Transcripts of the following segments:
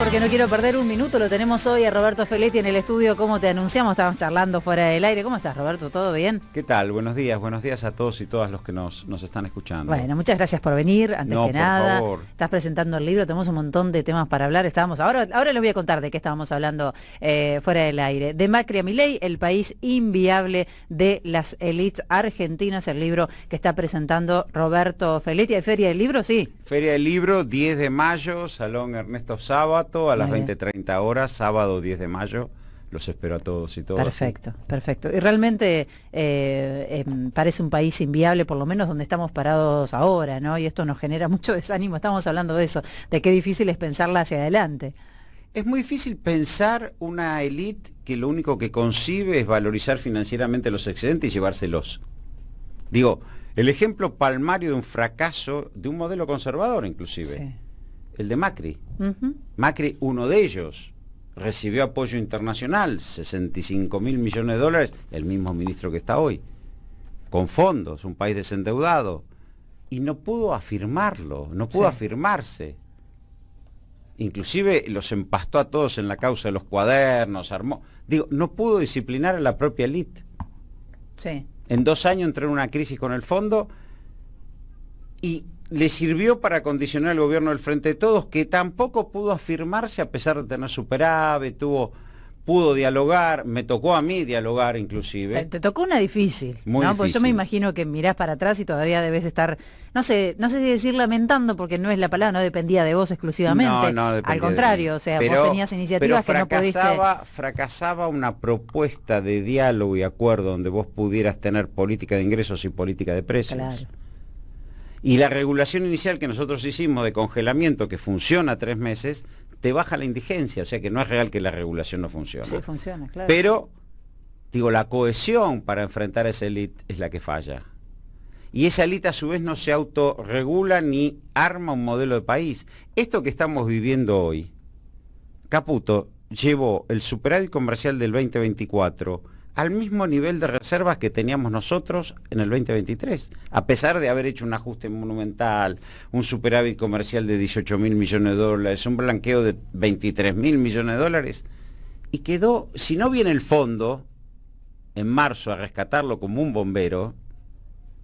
porque no quiero perder un minuto. Lo tenemos hoy a Roberto Feletti en el estudio. ¿Cómo te anunciamos? Estábamos charlando fuera del aire. ¿Cómo estás, Roberto? ¿Todo bien? ¿Qué tal? Buenos días a todos y todas los que nos están escuchando. Bueno, muchas gracias por venir, antes que nada. Por favor. Estás presentando el libro, tenemos un montón de temas para hablar. Ahora les voy a contar de qué estábamos hablando fuera del aire. De Macri a Milei, el país inviable de las élites argentinas, el libro que está presentando Roberto Feletti. ¿Hay Feria del Libro? Sí. Feria del Libro, 10 de mayo, Salón Ernesto Sábato, a las 20:30 horas, sábado 10 de mayo. Los espero a todos y todas. Perfecto, perfecto. Y realmente parece un país inviable, por lo menos donde estamos parados ahora, ¿no? Y esto nos genera mucho desánimo. Estamos hablando de eso, de qué difícil es pensarla hacia adelante. Es muy difícil pensar una élite que lo único que concibe es valorizar financieramente los excedentes y llevárselos. Digo, el ejemplo palmario de un fracaso de un modelo conservador, inclusive, sí. El de Macri. Macri, uno de ellos, recibió apoyo internacional, 65.000 millones de dólares, el mismo ministro que está hoy, con fondos, un país desendeudado, y no pudo afirmarlo, no pudo afirmarse. Inclusive los empastó a todos en la causa de los cuadernos, armó. Digo, no pudo disciplinar a la propia élite. Sí. En 2 años entró en una crisis con el fondo y le sirvió para condicionar el gobierno del Frente de Todos, que tampoco pudo afirmarse a pesar de tener superávit, pudo dialogar, me tocó a mí dialogar inclusive. Te tocó una difícil, muy ¿no? difícil. Porque yo me imagino que mirás para atrás y todavía debes estar, no sé si decir lamentando, porque no es la palabra, no dependía de vos exclusivamente. No dependía. Al contrario, o sea, vos tenías iniciativas que no pudiste. Fracasaba una propuesta de diálogo y acuerdo donde vos pudieras tener política de ingresos y política de precios. Claro. Y la regulación inicial que nosotros hicimos de congelamiento, que funciona 3 meses, te baja la indigencia, o sea que no es real que la regulación no funcione. Sí, funciona, claro. Pero, digo, la cohesión para enfrentar a esa élite es la que falla. Y esa élite a su vez no se autorregula ni arma un modelo de país. Esto que estamos viviendo hoy, Caputo llevó el superávit comercial del 2024 al mismo nivel de reservas que teníamos nosotros en el 2023, a pesar de haber hecho un ajuste monumental, un superávit comercial de 18.000 millones de dólares, un blanqueo de 23.000 millones de dólares, y quedó, si no viene el fondo, en marzo a rescatarlo como un bombero,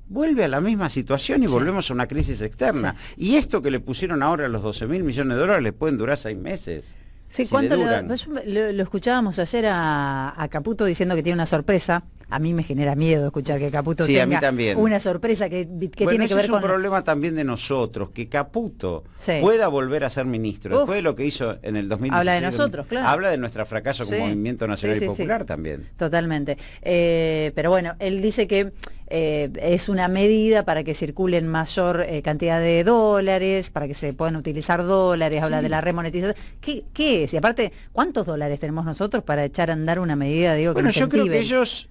vuelve a la misma situación y volvemos a una crisis externa. Sí. Y esto que le pusieron ahora los 12.000 millones de dólares le pueden durar 6 meses. Sí, ¿cuánto lo escuchábamos ayer a Caputo diciendo que tiene una sorpresa? A mí me genera miedo escuchar que Caputo tenga a mí también. Una sorpresa que tiene que ver con... es un problema también de nosotros, que Caputo pueda volver a ser ministro. Después de lo que hizo en el 2016. Habla de nosotros, claro. Habla de nuestro fracaso como movimiento nacional y popular también. Totalmente. Pero bueno, él dice que es una medida para que circulen mayor cantidad de dólares, para que se puedan utilizar dólares, habla de la remonetización. ¿Qué es? Y aparte, ¿cuántos dólares tenemos nosotros para echar a andar una medida, digo, que bueno, yo creo que ellos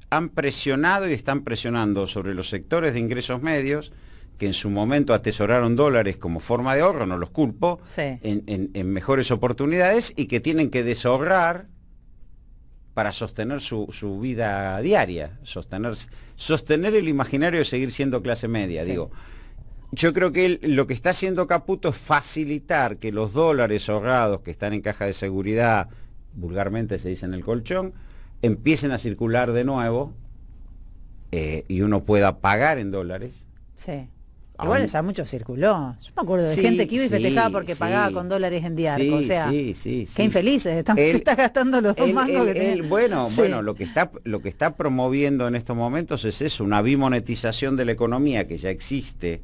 han presionado y están presionando sobre los sectores de ingresos medios que en su momento atesoraron dólares como forma de ahorro, no los culpo, en mejores oportunidades, y que tienen que deshorrar para sostener su vida diaria, sostener el imaginario de seguir siendo clase media, digo. Yo creo que lo que está haciendo Caputo es facilitar que los dólares ahorrados que están en caja de seguridad, vulgarmente se dice en el colchón, empiecen a circular de nuevo y uno pueda pagar en dólares. Sí. Igual ya mucho circuló. Yo me acuerdo de gente que iba y festejaba porque pagaba con dólares en Diarco. O sea, qué infelices. Estás gastando los 2 mangos que tenés. Bueno, lo que está promoviendo en estos momentos es eso, una bimonetización de la economía que ya existe.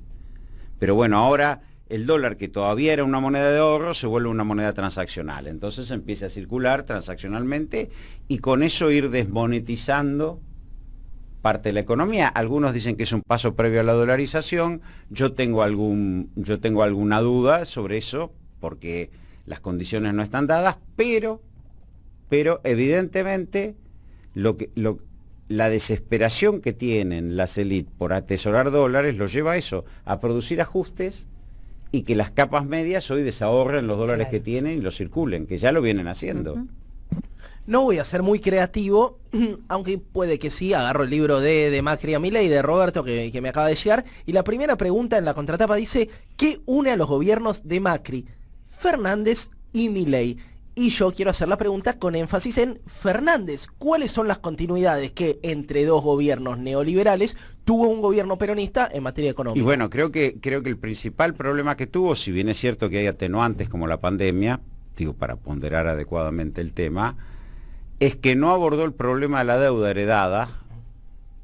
Pero bueno, ahora el dólar, que todavía era una moneda de ahorro, se vuelve una moneda transaccional. Entonces empieza a circular transaccionalmente y con eso ir desmonetizando parte de la economía. Algunos dicen que es un paso previo a la dolarización. Yo tengo alguna duda sobre eso porque las condiciones no están dadas, pero evidentemente la desesperación que tienen las élites por atesorar dólares los lleva a eso, a producir ajustes y que las capas medias hoy desahorren los dólares que tienen y los circulen, que ya lo vienen haciendo. No voy a ser muy creativo, aunque puede que sí. Agarro el libro de Macri a Milei, de Roberto, que me acaba de llegar, y la primera pregunta en la contratapa dice: ¿qué une a los gobiernos de Macri, Fernández y Milei. Y yo quiero hacer la pregunta con énfasis en Fernández. ¿Cuáles son las continuidades que entre dos gobiernos neoliberales tuvo un gobierno peronista en materia económica? Y bueno, creo que el principal problema que tuvo, si bien es cierto que hay atenuantes como la pandemia, digo, para ponderar adecuadamente el tema, es que no abordó el problema de la deuda heredada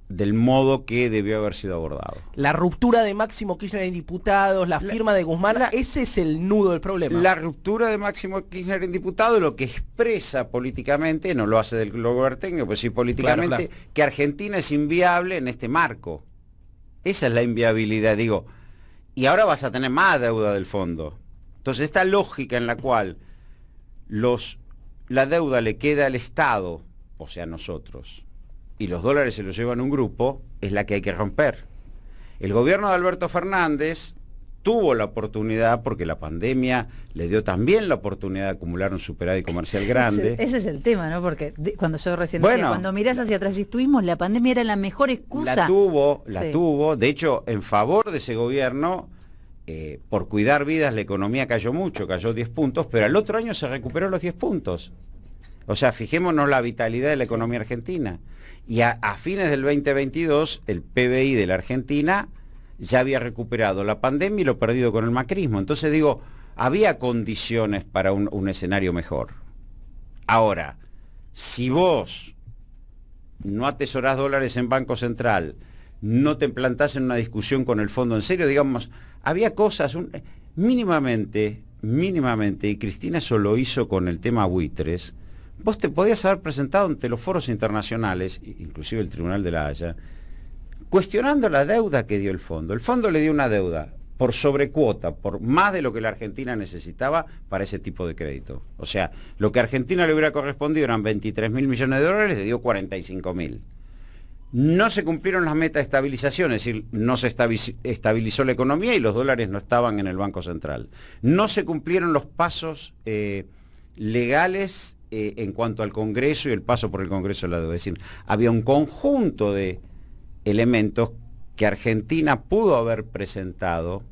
del modo que debió haber sido abordado. La ruptura de Máximo Kirchner en diputados, la firma de Guzmán, ese es el nudo del problema. La ruptura de Máximo Kirchner en diputado, lo que expresa políticamente, no lo hace del globertengo, pues sí políticamente, claro. Que Argentina es inviable en este marco. Esa es la inviabilidad, digo. Y ahora vas a tener más deuda del fondo. Entonces, esta lógica en la cual la deuda le queda al Estado, o sea, nosotros, y los dólares se los llevan un grupo, es la que hay que romper. El gobierno de Alberto Fernández tuvo la oportunidad, porque la pandemia le dio también la oportunidad de acumular un superávit comercial grande. Ese es el tema, ¿no? Porque cuando yo recién decía, cuando mirás hacia atrás y tuvimos, la pandemia era la mejor excusa. La tuvo. De hecho, en favor de ese gobierno, por cuidar vidas, la economía cayó mucho, cayó 10 puntos, pero al otro año se recuperó los 10 puntos. O sea, fijémonos la vitalidad de la economía argentina. Y a fines del 2022, el PBI de la Argentina ya había recuperado la pandemia y lo perdido con el macrismo. Entonces digo, había condiciones para un escenario mejor. Ahora, si vos no atesorás dólares en Banco Central, no te plantás en una discusión con el fondo en serio, digamos, había cosas mínimamente, y Cristina eso lo hizo con el tema buitres. Vos te podías haber presentado ante los foros internacionales, inclusive el Tribunal de la Haya, cuestionando la deuda que dio el fondo. El fondo le dio una deuda por sobrecuota, por más de lo que la Argentina necesitaba para ese tipo de crédito. O sea, lo que a Argentina le hubiera correspondido eran 23.000 millones de dólares, le dio 45.000. No se cumplieron las metas de estabilización, es decir, no se estabilizó la economía y los dólares no estaban en el Banco Central. No se cumplieron los pasos legales en cuanto al Congreso y el paso por el Congreso de la deuda. Es decir, había un conjunto de elementos que Argentina pudo haber presentado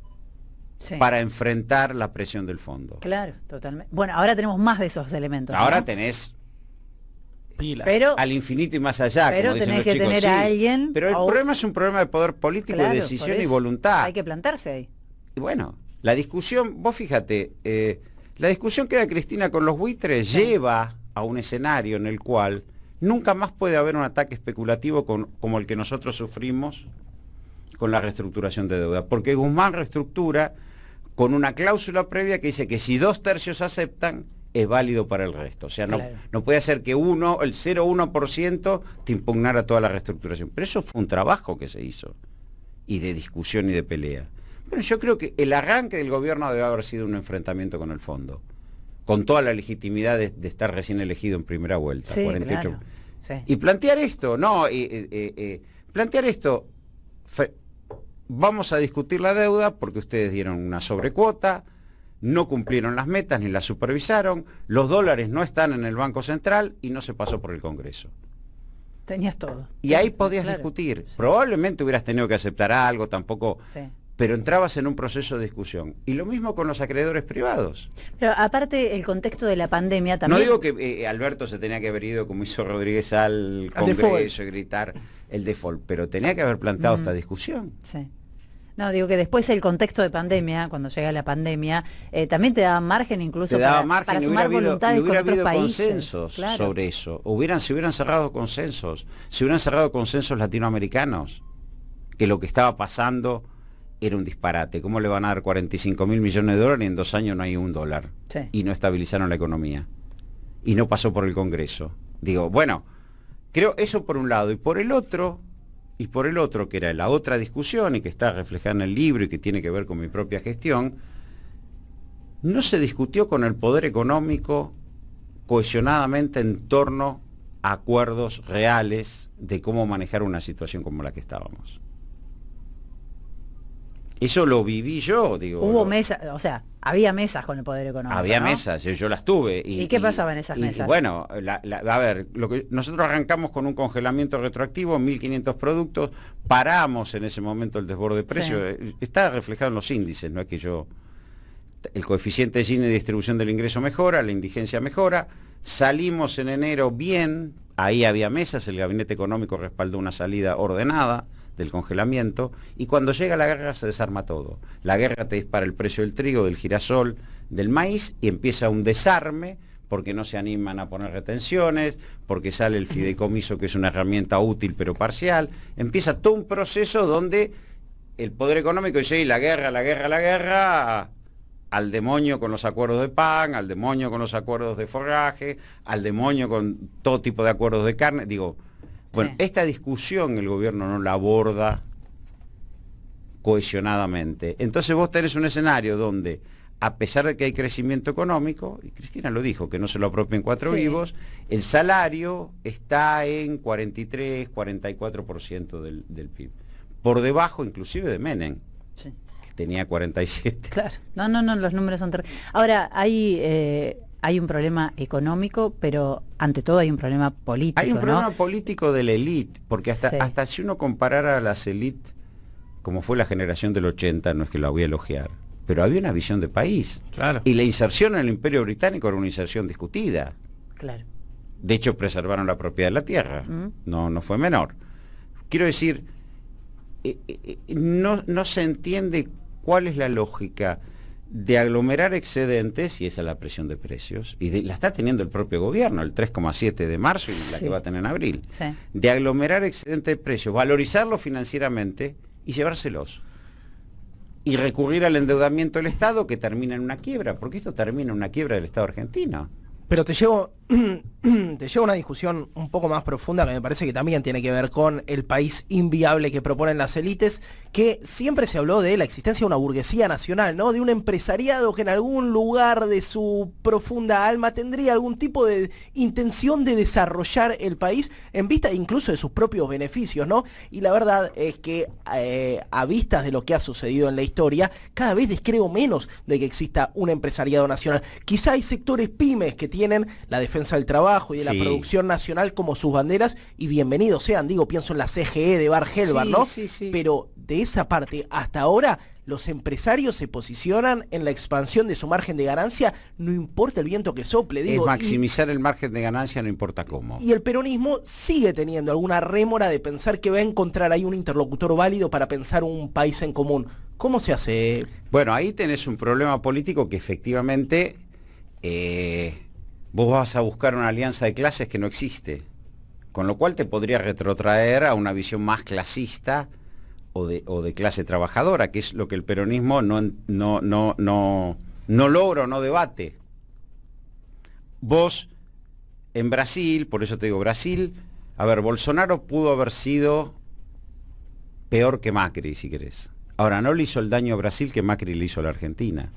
para enfrentar la presión del fondo. Claro, totalmente. Bueno, ahora tenemos más de esos elementos. Ahora, ¿no? Tenés pero, al infinito y más allá. Pero como tenés que chicos, tener a alguien. Pero el problema es un problema de poder político, claro, de decisión y voluntad. Hay que plantarse ahí. Y bueno, la discusión, vos fíjate, la discusión que da Cristina con los buitres lleva a un escenario en el cual nunca más puede haber un ataque especulativo como el que nosotros sufrimos con la reestructuración de deuda. Porque Guzmán reestructura con una cláusula previa que dice que si 2/3 aceptan, es válido para el resto. O sea, no puede ser que el 0,1% te impugnara toda la reestructuración. Pero eso fue un trabajo que se hizo, y de discusión y de pelea. Bueno, yo creo que el arranque del gobierno debe haber sido un enfrentamiento con el fondo, con toda la legitimidad de estar recién elegido en primera vuelta, 48. Claro. Sí. Y plantear esto, vamos a discutir la deuda porque ustedes dieron una sobrecuota, no cumplieron las metas ni las supervisaron, los dólares no están en el Banco Central y no se pasó por el Congreso. Tenías todo. Y ahí podías discutir. Sí. Probablemente hubieras tenido que aceptar algo, tampoco... Sí. Pero entrabas en un proceso de discusión. Y lo mismo con los acreedores privados. Pero aparte, el contexto de la pandemia también... No digo que Alberto se tenía que haber ido, como hizo Rodríguez, al Congreso y gritar el default, pero tenía que haber planteado esta discusión. Sí. No, digo que después el contexto de pandemia, cuando llega la pandemia, también te daba margen incluso para sumar voluntades con otros países. Consensos sobre eso. Se hubieran cerrado consensos. Se hubieran cerrado consensos latinoamericanos. Que lo que estaba pasando era un disparate. ¿Cómo le van a dar 45.000 millones de dólares y en 2 años no hay $1? Sí. Y no estabilizaron la economía. Y no pasó por el Congreso. Digo, bueno, creo eso por un lado. Y por el otro, que era la otra discusión y que está reflejada en el libro y que tiene que ver con mi propia gestión, no se discutió con el poder económico cohesionadamente en torno a acuerdos reales de cómo manejar una situación como la que estábamos. Eso lo viví yo, digo. Hubo mesas, o sea, había mesas con el poder económico. Había, ¿no? Mesas, yo las tuve. ¿Y qué pasaba en esas mesas? Bueno, a ver, nosotros arrancamos con un congelamiento retroactivo, 1.500 productos, paramos en ese momento el desborde de precios. Sí. Está reflejado en los índices, no es que yo... el coeficiente de Gini de distribución del ingreso mejora, la indigencia mejora, salimos en enero bien, ahí había mesas, el gabinete económico respaldó una salida ordenada del congelamiento, y cuando llega la guerra se desarma todo. La guerra te dispara el precio del trigo, del girasol, del maíz, y empieza un desarme, porque no se animan a poner retenciones, porque sale el fideicomiso, que es una herramienta útil pero parcial. Empieza todo un proceso donde el poder económico dice, la guerra, al demonio con los acuerdos de pan, al demonio con los acuerdos de forraje, al demonio con todo tipo de acuerdos de carne. Digo, bueno, esta discusión el gobierno no la aborda cohesionadamente. Entonces vos tenés un escenario donde, a pesar de que hay crecimiento económico, y Cristina lo dijo, que no se lo apropien cuatro vivos, el salario está en 43, 44% del PIB. Por debajo inclusive de Menem, que tenía 47. Claro, no, los números son terribles. Ahora, hay un problema económico, pero ante todo hay un problema político, Hay un problema ¿no? político de la élite, porque hasta si uno comparara a las élites, como fue la generación del 80, no es que la voy a elogiar, pero había una visión de país. Claro. Y la inserción en el Imperio Británico era una inserción discutida. Claro. De hecho, preservaron la propiedad de la tierra. No fue menor. Quiero decir, no se entiende cuál es la lógica de aglomerar excedentes, y esa es la presión de precios, y la está teniendo el propio gobierno, el 3,7 de marzo y la que va a tener en abril. De aglomerar excedentes de precios, valorizarlos financieramente y llevárselos. Y recurrir al endeudamiento del Estado, que termina en una quiebra, porque esto termina en una quiebra del Estado argentino. Pero te llevo a una discusión un poco más profunda, que me parece que también tiene que ver con el país inviable que proponen las élites, que siempre se habló de la existencia de una burguesía nacional, ¿no? De un empresariado que en algún lugar de su profunda alma tendría algún tipo de intención de desarrollar el país en vista incluso de sus propios beneficios, ¿no? Y la verdad es que a vistas de lo que ha sucedido en la historia, cada vez descreo menos de que exista un empresariado nacional. Quizá hay sectores pymes que tienen la defensa del trabajo y de la producción nacional como sus banderas, y bienvenidos sean, pienso en la CGE de Bar Helvar, ¿no? Pero de esa parte, hasta ahora, los empresarios se posicionan en la expansión de su margen de ganancia, no importa el viento que sople. Es maximizar el margen de ganancia, no importa cómo. Y el peronismo sigue teniendo alguna rémora de pensar que va a encontrar ahí un interlocutor válido para pensar un país en común. ¿Cómo se hace? Bueno, ahí tenés un problema político que efectivamente... vos vas a buscar una alianza de clases que no existe, con lo cual te podría retrotraer a una visión más clasista o de clase trabajadora, que es lo que el peronismo no logra o no debate. Vos, en Brasil, por eso te digo, Brasil, a ver, Bolsonaro pudo haber sido peor que Macri, si querés. Ahora, no le hizo el daño a Brasil que Macri le hizo a la Argentina.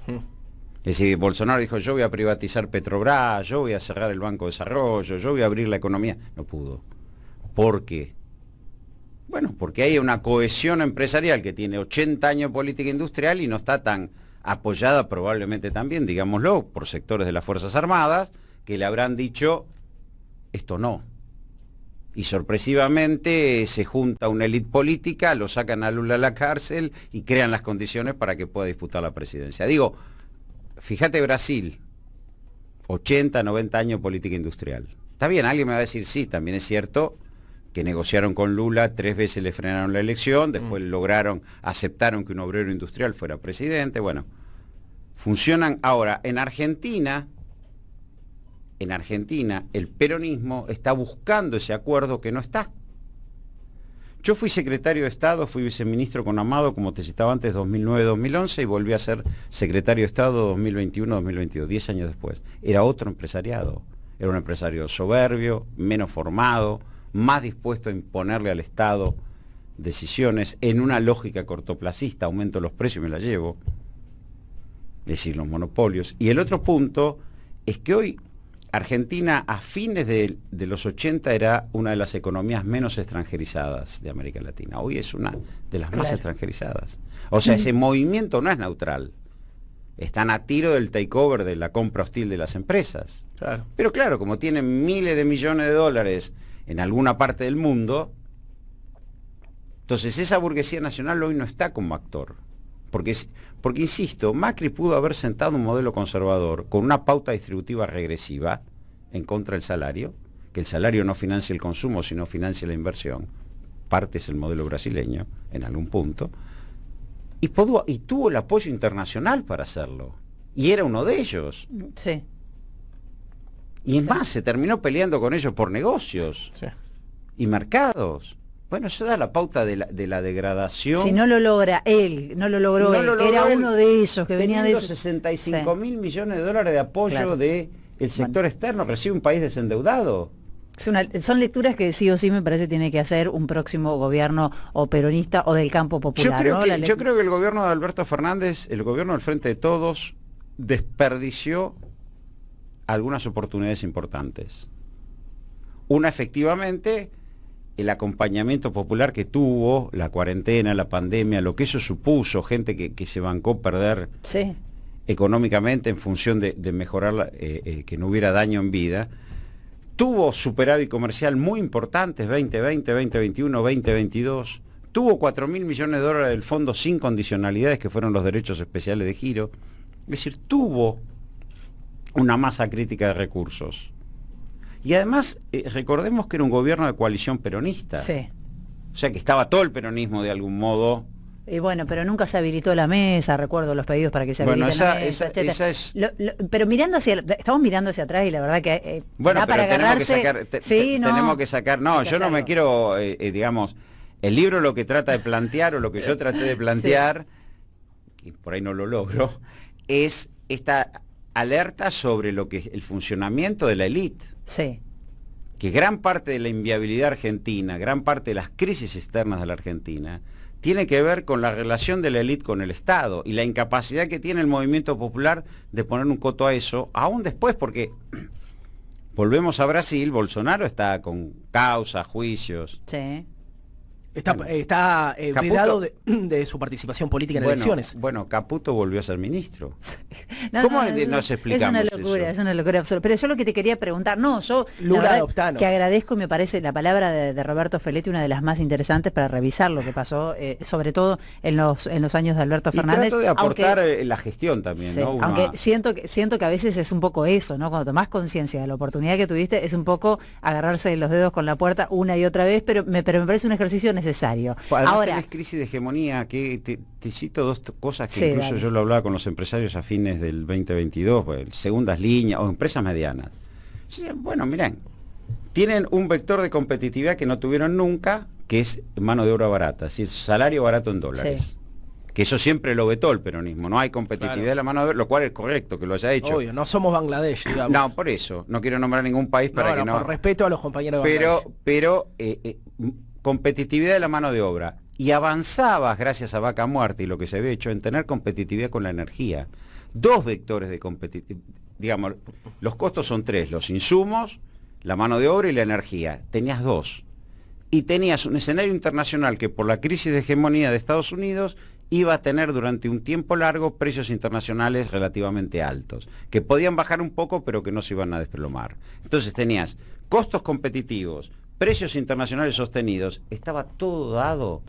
Es decir, Bolsonaro dijo, yo voy a privatizar Petrobras, yo voy a cerrar el Banco de Desarrollo, yo voy a abrir la economía. No pudo. ¿Por qué? Bueno, porque hay una cohesión empresarial que tiene 80 años de política industrial y no está tan apoyada probablemente también, digámoslo, por sectores de las Fuerzas Armadas, que le habrán dicho, esto no. Y sorpresivamente se junta una élite política, lo sacan a Lula a la cárcel y crean las condiciones para que pueda disputar la presidencia. Digo, fíjate Brasil, 80, 90 años de política industrial. Está bien, alguien me va a decir, sí, también es cierto que negociaron con Lula, 3 veces le frenaron la elección, después aceptaron que un obrero industrial fuera presidente, bueno, funcionan. Ahora, en Argentina, el peronismo está buscando ese acuerdo que no está. Yo fui secretario de Estado, fui viceministro con Amado, como te citaba antes, 2009-2011, y volví a ser secretario de Estado 2021-2022, 10 años después. Era otro empresariado, era un empresario soberbio, menos formado, más dispuesto a imponerle al Estado decisiones en una lógica cortoplacista, aumento los precios y me la llevo, es decir, los monopolios. Y el otro punto es que hoy Argentina, a fines de los 80, era una de las economías menos extranjerizadas de América Latina. Hoy es una de las más extranjerizadas. O sea, ese movimiento no es neutral. Están a tiro del takeover, de la compra hostil de las empresas. Claro. Pero claro, como tienen miles de millones de dólares en alguna parte del mundo, entonces esa burguesía nacional hoy no está como actor. Porque, insisto, Macri pudo haber sentado un modelo conservador con una pauta distributiva regresiva en contra del salario, que el salario no financie el consumo, sino financie la inversión. Parte es el modelo brasileño, en algún punto. Y tuvo el apoyo internacional para hacerlo. Y era uno de ellos. Sí. Y es más, se terminó peleando con ellos por negocios y mercados. Bueno, eso da la pauta de la degradación. Si no lo logra él, no lo logró él, era uno de ellos que venía de... 65.000 millones de dólares de apoyo del sector externo, recibe un país desendeudado. Son lecturas que sí o sí me parece tiene que hacer un próximo gobierno o peronista o del campo popular. Yo creo que el gobierno de Alberto Fernández, el gobierno del Frente de Todos, desperdició algunas oportunidades importantes. Una, efectivamente, el acompañamiento popular que tuvo, la cuarentena, la pandemia, lo que eso supuso, gente que se bancó perder económicamente en función de mejorar, que no hubiera daño en vida. Tuvo superávit comercial muy importantes, 2020, 2021, 2022. Tuvo 4.000 millones de dólares del fondo sin condicionalidades, que fueron los derechos especiales de giro. Es decir, tuvo una masa crítica de recursos. Y además, recordemos que era un gobierno de coalición peronista. Sí. O sea que estaba todo el peronismo de algún modo. Y bueno, pero nunca se habilitó la mesa, recuerdo los pedidos para que se habilite la mesa, esa es... pero estamos mirando hacia atrás y la verdad que bueno, para agarrarse... Tenemos que sacar, no, yo no me quiero, digamos, el libro lo que trata de plantear, o lo que yo traté de plantear, y por ahí no lo logro, es esta alerta sobre lo que es el funcionamiento de la élite. Sí. Que gran parte de la inviabilidad argentina, gran parte de las crisis externas de la Argentina, tiene que ver con la relación de la élite con el Estado y la incapacidad que tiene el movimiento popular de poner un coto a eso, aún después, porque volvemos a Brasil, Bolsonaro está con causas, juicios. Sí. Está vedado de su participación política en elecciones. Bueno, Caputo volvió a ser ministro. ¿Cómo nos explicamos eso? Es una locura absoluta. Pero yo lo que te quería preguntar, que agradezco, me parece, la palabra de Roberto Feletti, una de las más interesantes para revisar lo que pasó, sobre todo en los años de Alberto Fernández. Y trato de aportar la gestión también, ¿no? Aunque siento que a veces es un poco eso, ¿no? Cuando tomás conciencia de la oportunidad que tuviste, es un poco agarrarse de los dedos con la puerta una y otra vez, pero me parece un ejercicio necesario. Además, ahora tenés crisis de hegemonía, que te cito dos cosas que incluso yo lo hablaba con los empresarios a fines del 2022, pues, segundas líneas o empresas medianas. Bueno, miren, tienen un vector de competitividad que no tuvieron nunca, que es mano de obra barata, es decir, salario barato en dólares. Sí. Que eso siempre lo vetó el peronismo, no hay competitividad de la mano de obra, lo cual es correcto que lo haya hecho. Obvio, no somos Bangladesh, digamos. No, por eso, no quiero nombrar ningún país para que no... Por respeto a los compañeros de Bangladesh. Pero competitividad de la mano de obra. Y avanzabas, gracias a Vaca Muerta y lo que se había hecho, en tener competitividad con la energía. Dos vectores de competitividad. Digamos, los costos son tres, los insumos, la mano de obra y la energía. Tenías dos. Y tenías un escenario internacional que por la crisis de hegemonía de Estados Unidos iba a tener durante un tiempo largo precios internacionales relativamente altos, que podían bajar un poco pero que no se iban a desplomar. Entonces tenías costos competitivos, precios internacionales sostenidos, estaba todo dado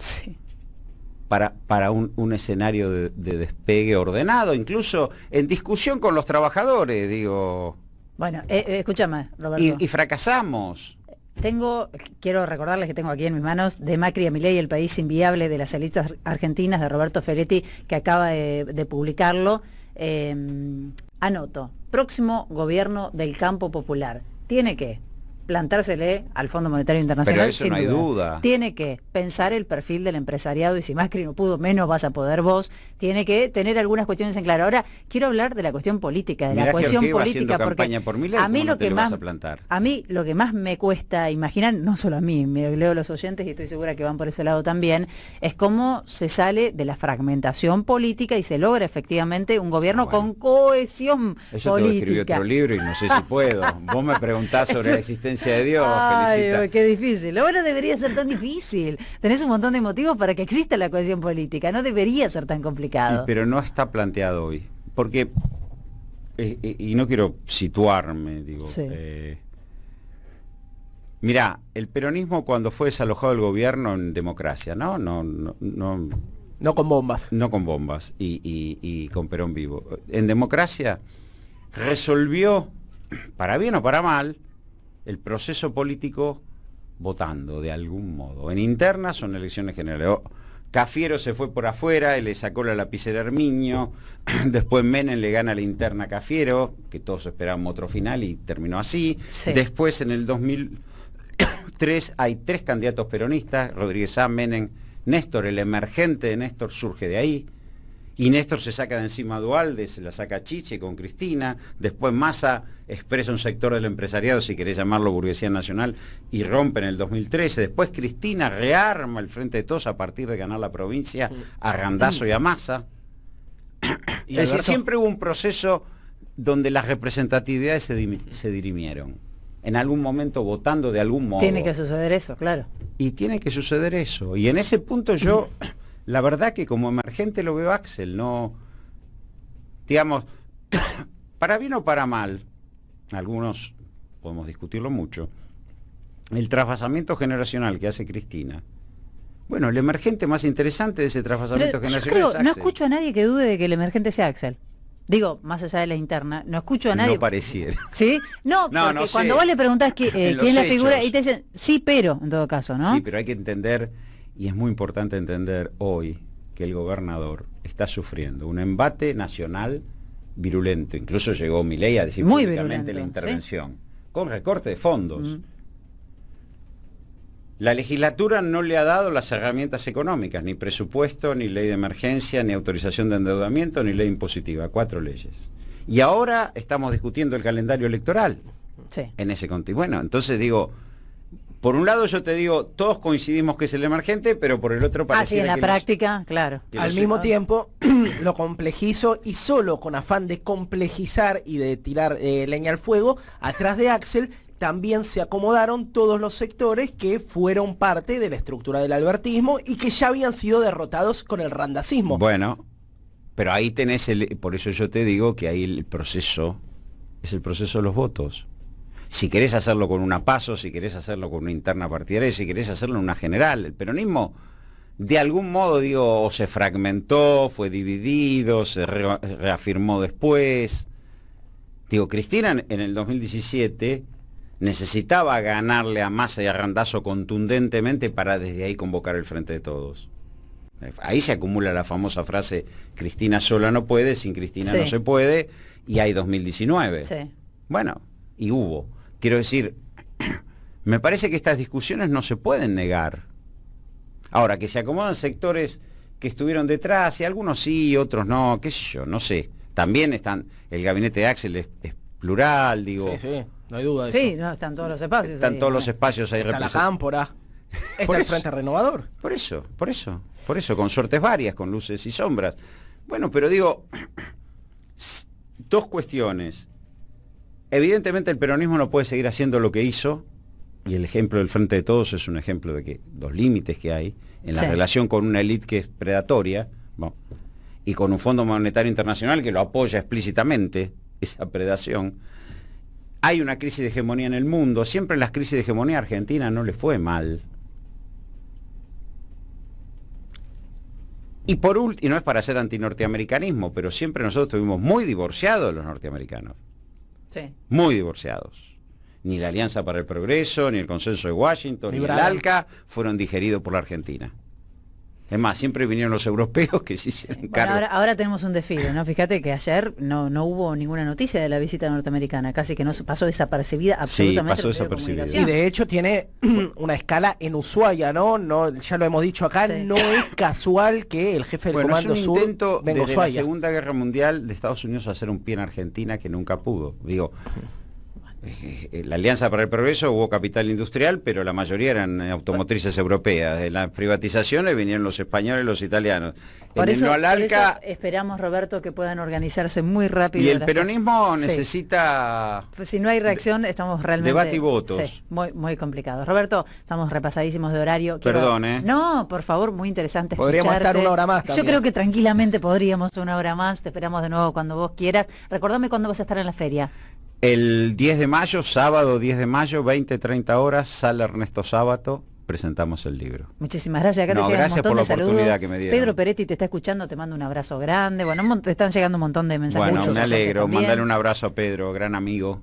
para un escenario de despegue ordenado, incluso en discusión con los trabajadores, digo. Bueno, escúchame, Roberto. Y fracasamos. Quiero recordarles que tengo aquí en mis manos de Macri a Milei, el país inviable de las élites argentinas, de Roberto Feletti, que acaba de publicarlo. Anoto, próximo gobierno del campo popular. Tiene que plantársele al Fondo Monetario Internacional. Pero eso no hay duda. Tiene que pensar el perfil del empresariado, y si Macri no pudo, menos vas a poder vos. Tiene que tener algunas cuestiones en claro. Ahora, quiero hablar de la cuestión política, de la cuestión política, porque por Milei, a mí lo que más a mí lo que más me cuesta imaginar, no solo a mí, me leo los oyentes y estoy segura que van por ese lado también, es cómo se sale de la fragmentación política y se logra efectivamente un gobierno con cohesión eso política. Eso te escribí otro libro y no sé si puedo. Vos me preguntás sobre la existencia de Dios. Ay, qué difícil. Ahora debería ser tan difícil. Tenés un montón de motivos para que exista la cohesión política. No debería ser tan complicado. Pero no está planteado hoy. Porque, y no quiero situarme, digo. Mirá, el peronismo cuando fue desalojado del gobierno en democracia, ¿no? No No con bombas. No con bombas y con Perón vivo. En democracia resolvió, para bien o para mal, el proceso político votando de algún modo. En internas son elecciones generales. Cafiero se fue por afuera y le sacó la lapicera a Herminio. Después Menem le gana la interna a Cafiero, que todos esperábamos otro final y terminó así. Sí. Después en el 2003 hay 3 candidatos peronistas, Rodríguez A, Menem, Néstor. El emergente de Néstor surge de ahí. Y Néstor se saca de encima a Duhalde, se la saca a Chiche con Cristina. Después Massa expresa un sector del empresariado, si querés llamarlo burguesía nacional, y rompe en el 2013. Después Cristina rearma el Frente de Todos a partir de ganar la provincia a Randazzo y a Massa. ¿Y Es decir, Alberto? siempre hubo un proceso donde las representatividades se dirimieron. En algún momento votando de algún modo. Tiene que suceder eso, claro. Y tiene que suceder eso. Y en ese punto yo, la verdad que como emergente lo veo a Axel, no, digamos, para bien o para mal, algunos podemos discutirlo mucho, el trasvasamiento generacional que hace Cristina. Bueno, el emergente más interesante de ese trasvasamiento Pero yo generacional creo, es no Axel. escucho a nadie que dude de que el emergente sea Axel. Digo, más allá de la interna, no escucho a nadie. No pareciera. ¿Sí? No, No, porque no sé. cuando vos le preguntás quién En los es la figura, hechos. y te dicen, sí, pero, en todo caso, ¿no? Sí, pero hay que entender, y es muy importante entender hoy, que el gobernador está sufriendo un embate nacional virulento. Incluso llegó Milei a decir Muy públicamente virulento, la intervención, con recorte de fondos. Mm. La legislatura no le ha dado las herramientas económicas, ni presupuesto, ni ley de emergencia, ni autorización de endeudamiento, ni ley impositiva, 4 leyes. Y ahora estamos discutiendo el calendario electoral Sí. en ese contexto. Bueno, entonces digo, por un lado yo te digo, todos coincidimos que es el emergente, pero por el otro Así parece en la práctica, claro. que Al los- mismo tiempo, lo complejizo y solo con afán de complejizar y de tirar leña al fuego, atrás de Axel también se acomodaron todos los sectores que fueron parte de la estructura del albertismo y que ya habían sido derrotados con el randacismo. Bueno, pero ahí tenés por eso yo te digo que ahí el proceso es el proceso de los votos. Si querés hacerlo con una PASO, si querés hacerlo con una interna partidaria, si querés hacerlo en una general, el peronismo de algún modo, digo, o se fragmentó, fue dividido, se reafirmó después. Digo, Cristina en el 2017 necesitaba ganarle a Massa y a Randazzo contundentemente para desde ahí convocar el Frente de Todos. Ahí se acumula la famosa frase, Cristina sola no puede, sin Cristina Sí. no se puede, y hay 2019. Sí. Bueno, y hubo. Quiero decir, me parece que estas discusiones no se pueden negar. Ahora, que se acomodan sectores que estuvieron detrás, y algunos sí, otros no, qué sé yo, no sé. También están, el gabinete de Axel es plural, digo, Sí, sí, no hay duda de Sí, eso. no, están todos los espacios. están ahí, todos ¿no? los espacios ahí Está la representados. Cámpora, está Por el eso. Frente Renovador. Por eso, con suertes varias, con luces y sombras. Bueno, pero digo, dos cuestiones. Evidentemente el peronismo no puede seguir haciendo lo que hizo, y el ejemplo del Frente de Todos es un ejemplo de que los límites que hay en la Sí. relación con una élite que es predatoria, bueno, y con un Fondo Monetario Internacional que lo apoya explícitamente, esa predación. Hay una crisis de hegemonía en el mundo, siempre en las crisis de hegemonía a Argentina no le fue mal. Y por último, y no es para hacer antinorteamericanismo, pero siempre nosotros estuvimos muy divorciados de los norteamericanos, Sí. muy divorciados. Ni la Alianza para el Progreso, ni el Consenso de Washington, Ni ni el Bragg. ALCA fueron digeridos por la Argentina. Es más, siempre vinieron los europeos que se hicieron Bueno, cargo. ahora tenemos un desfile, ¿no? Fíjate que ayer no hubo ninguna noticia de la visita norteamericana, casi que no pasó desapercibida absolutamente. pasó en los medios de desapercibida. Y comunicación. de hecho tiene una escala en Ushuaia, ¿no? No, ya lo hemos dicho acá, Sí. no es casual que el jefe del Bueno, es Comando un Sur intento venga a desde la Ushuaia. Segunda Guerra Mundial de Estados Unidos hacer un pie en Argentina que nunca pudo. Digo, la Alianza para el Progreso hubo capital industrial, pero la mayoría eran automotrices europeas. En las privatizaciones vinieron los españoles y los italianos. Por En el eso, no al por ALCA, eso esperamos, Roberto, que puedan organizarse muy rápido. y el las- peronismo Sí. necesita Pues si no hay reacción, estamos realmente... debate y votos. Sí, muy, muy complicados. Roberto, estamos repasadísimos de horario. Perdón, ¿eh? No, por favor, muy interesante Podríamos escucharte. estar una hora más Yo también. creo que tranquilamente podríamos una hora más. Te esperamos de nuevo cuando vos quieras. Recordame cuándo vas a estar en la feria. el 10 de mayo, sábado 10 de mayo, 20-30 horas, sala Ernesto Sábato, presentamos el libro. Muchísimas gracias. Acá No, te llegan gracias un montón por la de saludos. oportunidad que me dieron. Pedro Peretti te está escuchando, te mando un abrazo grande. Bueno, te están llegando un montón de mensajes. Bueno, muchos me oyentes alegro. también. Mandale un abrazo a Pedro, gran amigo.